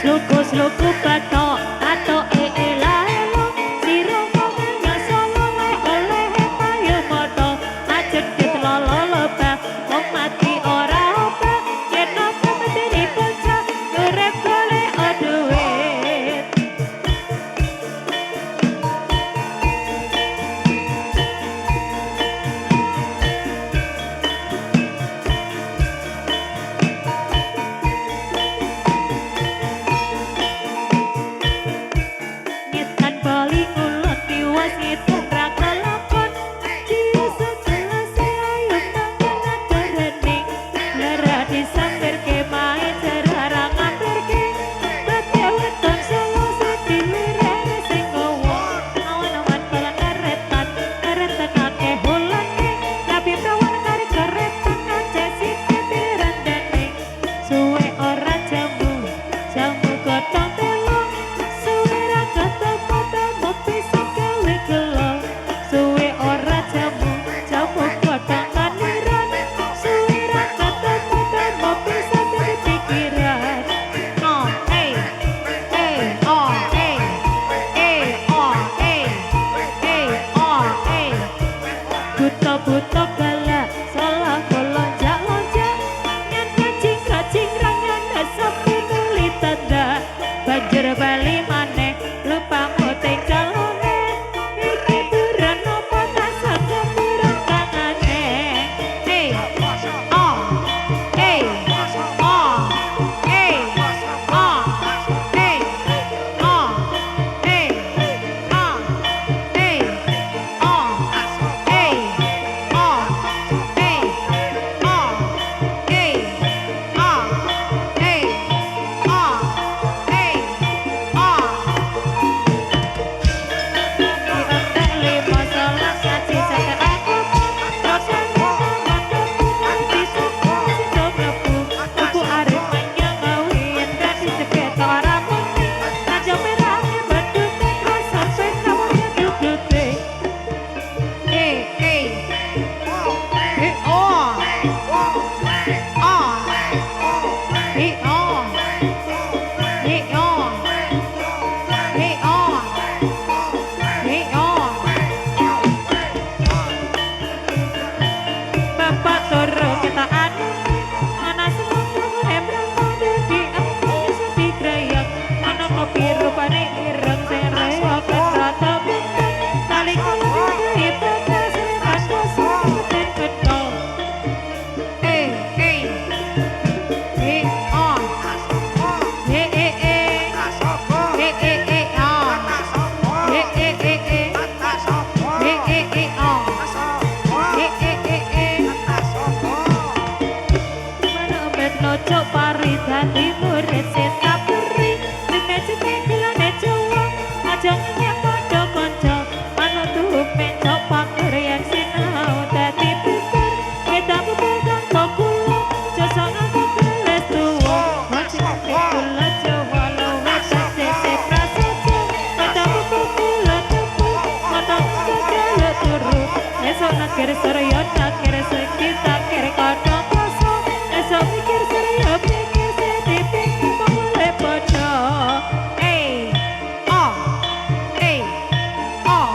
Sluku batok atok elo sira kaya solo oleh payu moto ajedit lolo lebah wong mati ora obah yen apa medeni bocah urip golek duit nyetan bali ngulon tiwas nyetan ra kelakon ciso selase ayo mangan ajarening lara disampirke main jarang ngampirke bate weton solo sedilirene sing gowo awan-awan balang karetan akeh hulane tapi prawan kare karetan aja sithik pirandane suwe ora jamu godhong telo suwe ra ketemu temu bisa gawe gelo suwe ora jamu godhong kaniran suwe ra ketemu temu bisa jadi pikiran oh hey oh hey oh hey oh hey buta galak salah lonjak nyan kacing rangan sapi nuli tanda banjur bali maneh lupa muting calone iki buran apa kasar keburan tangane hey oh hey oh hey oh hey oh hey oh hey oh hey oh hey oh hey oh hey oh hey lima salah ngaji sakit aku rosan nanti sudah mlebu aku arep menyang ngawin kan dicepet ora muni aja merane badut rasa penawanya dudute oh Bapak toro kita anu ana semua emrang di aku sedih grayak ana kopi rupane ireng sing rewok rata bentang tali kalau ibadah seretan kosong ten gedong oh Nojo pari dadi murid seta peri dene cekilane Jawa aja ngenyek padha kanca manut tuhume cok pangrian sinau dadi pinter kita pegang kula jasa ngaku keles tuwa wajib kula Jawa luwih sese prasaja kita kula tuku ngono kagale turu esok nakir surya nakir kita kir kodho koso esok mikir surya pikir sedipik boleh podo oh oh oh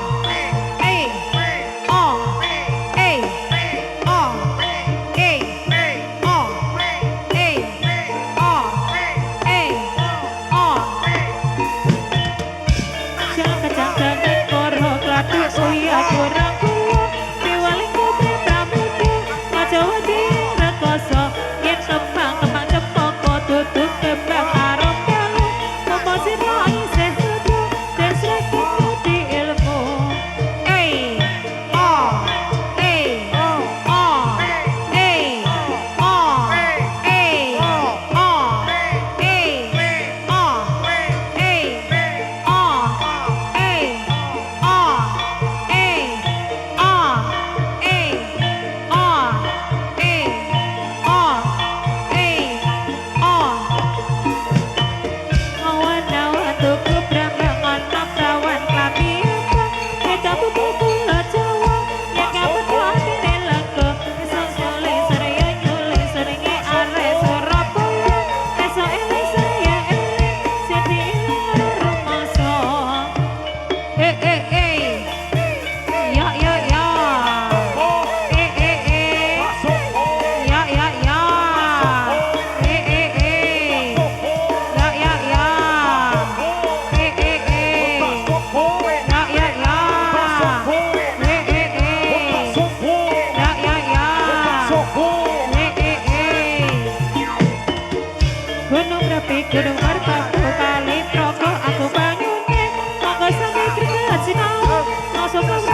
oh jangan jangan koro kladu uya kurang kulo piwaling putri pramudia majawati rekoso yen kembang cepoko tutup kembang arep kalu komposit wangi sehudu dan srekut di ilmu oh oh oh oh oh awan-awan trepi gunung merbabu kali progo aku banyune monggo sami greget sinau langsung